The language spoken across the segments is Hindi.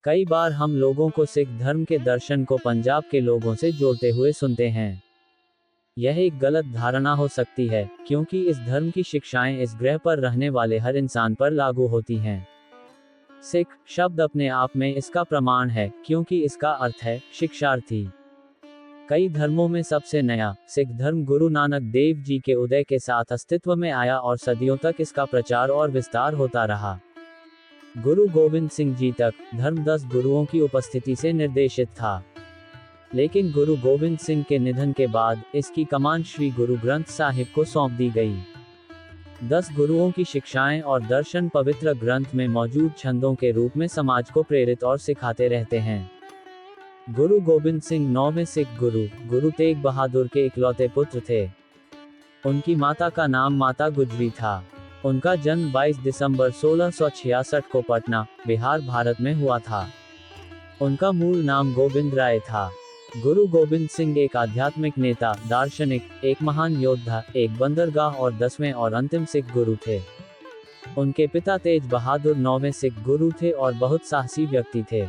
कई बार हम लोगों को सिख धर्म के दर्शन को पंजाब के लोगों से जोड़ते हुए सुनते हैं। यह एक गलत धारणा हो सकती है, क्योंकि इस धर्म की शिक्षाएं इस ग्रह पर रहने वाले हर इंसान पर लागू होती हैं। सिख शब्द अपने आप में इसका प्रमाण है, क्योंकि इसका अर्थ है शिक्षार्थी। कई धर्मों में सबसे नया सिख धर्म गुरु नानक देव जी के उदय के साथ अस्तित्व में आया और सदियों तक इसका प्रचार और विस्तार होता रहा। गुरु गोविंद सिंह जी तक धर्म 10 गुरुओं की उपस्थिति से निर्देशित था, लेकिन गुरु गोविंद सिंह के निधन के बाद इसकी कमान श्री गुरु ग्रंथ साहिब को सौंप दी गई। 10 गुरुओं की शिक्षाएं और दर्शन पवित्र ग्रंथ में मौजूद छंदों के रूप में समाज को प्रेरित और सिखाते रहते हैं। गुरु गोबिंद सिंह 9वें सिख गुरु गुरु तेग बहादुर के इकलौते पुत्र थे। उनकी माता का नाम माता गुजरी था। उनका जन्म 22 दिसंबर 1666 को पटना, बिहार, भारत में हुआ था। उनका मूल नाम गोविंद राय था। गुरु गोबिंद सिंह एक आध्यात्मिक नेता, दार्शनिक, एक महान योद्धा, एक बंदरगाह और 10वें और अंतिम सिख गुरु थे। उनके पिता तेज बहादुर 9वें सिख गुरु थे और बहुत साहसी व्यक्ति थे।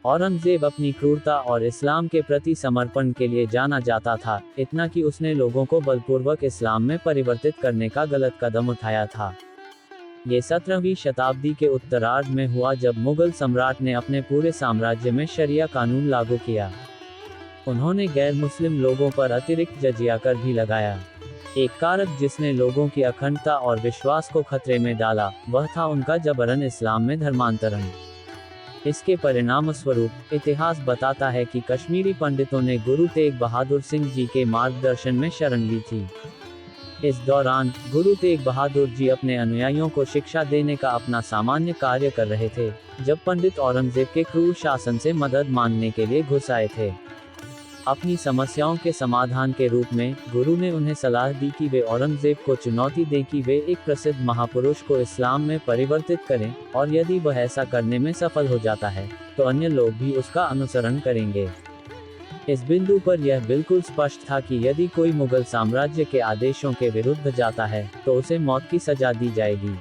औरंगजेब अपनी क्रूरता और इस्लाम के प्रति समर्पण के लिए जाना जाता था, इतना कि उसने लोगों को बलपूर्वक इस्लाम में परिवर्तित करने का गलत कदम उठाया था। ये 17वीं शताब्दी के उत्तरार्ध में हुआ, जब मुगल सम्राट ने अपने पूरे साम्राज्य में शरिया कानून लागू किया। उन्होंने गैर मुस्लिम लोगों पर अतिरिक्त जजिया कर भी लगाया। एक कारक जिसने लोगों की अखंडता और विश्वास को खतरे में डाला, वह था उनका जबरन इस्लाम में धर्मांतरण। इसके परिणामस्वरूप इतिहास बताता है कि कश्मीरी पंडितों ने गुरु तेग बहादुर सिंह जी के मार्गदर्शन में शरण ली थी। इस दौरान गुरु तेग बहादुर जी अपने अनुयायियों को शिक्षा देने का अपना सामान्य कार्य कर रहे थे, जब पंडित औरंगजेब के क्रूर शासन से मदद मांगने के लिए घुस आए थे। अपनी समस्याओं के समाधान के रूप में गुरु ने उन्हें सलाह दी कि वे औरंगजेब को चुनौती दें कि वे एक प्रसिद्ध महापुरुष को इस्लाम में परिवर्तित करें, और यदि वह ऐसा करने में सफल हो जाता है, तो अन्य लोग भी उसका अनुसरण करेंगे। इस बिंदु पर यह बिल्कुल स्पष्ट था कि यदि कोई मुगल साम्राज्य के आदेशों के विरुद्ध जाता है, तो उसे मौत की सजा दी जाएगी।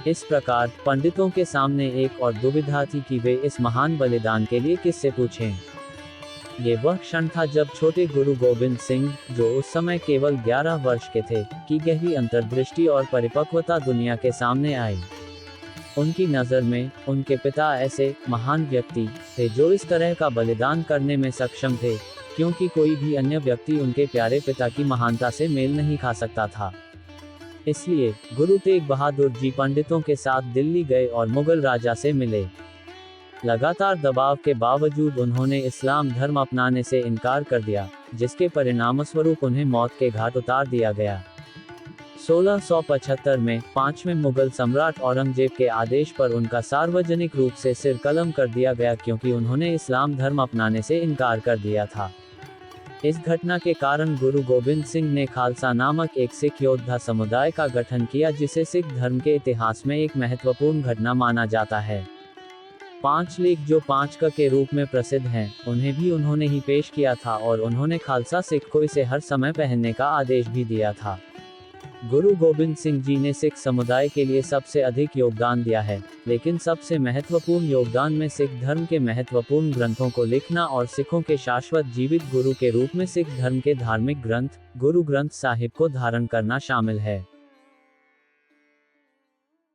इस प्रकार पंडितों के सामने एक और दुविधा थी कि वे इस महान बलिदान के लिए किससे पूछें। ये वह क्षण था जब छोटे गुरु गोबिंद सिंह, जो उस समय केवल 11 वर्ष के थे, की गहरी अंतर्दृष्टि और परिपक्वता दुनिया के सामने आई। उनकी नज़र में उनके पिता ऐसे महान व्यक्ति थे जो इस तरह का बलिदान करने में सक्षम थे, क्योंकि कोई भी अन्य व्यक्ति उनके प्यारे पिता की महानता से मेल नहीं खा सकता था। इसलिए गुरु तेग बहादुर जी पंडितों के साथ दिल्ली गए और मुगल राजा से मिले। लगातार दबाव के बावजूद उन्होंने इस्लाम धर्म अपनाने से इनकार कर दिया, जिसके परिणामस्वरूप उन्हें मौत के घाट उतार दिया गया। 1675 में 5वें मुगल सम्राट औरंगजेब के आदेश पर उनका सार्वजनिक रूप से सिर कलम कर दिया गया, क्योंकि उन्होंने इस्लाम धर्म अपनाने से इनकार कर दिया था। इस घटना के कारण गुरु गोबिंद सिंह ने खालसा नामक एक सिख योद्धा समुदाय का गठन किया, जिसे सिख धर्म के इतिहास में एक महत्वपूर्ण घटना माना जाता है। 5 लेख जो 5 क के रूप में प्रसिद्ध हैं, उन्हें भी उन्होंने ही पेश किया था, और उन्होंने खालसा सिख को इसे हर समय पहनने का आदेश भी दिया था। गुरु गोबिंद सिंह जी ने सिख समुदाय के लिए सबसे अधिक योगदान दिया है, लेकिन सबसे महत्वपूर्ण योगदान में सिख धर्म के महत्वपूर्ण ग्रंथों को लिखना और सिखों के शाश्वत जीवित गुरु के रूप में सिख धर्म के धार्मिक ग्रंथ, गुरु ग्रंथ साहिब को धारण करना शामिल है।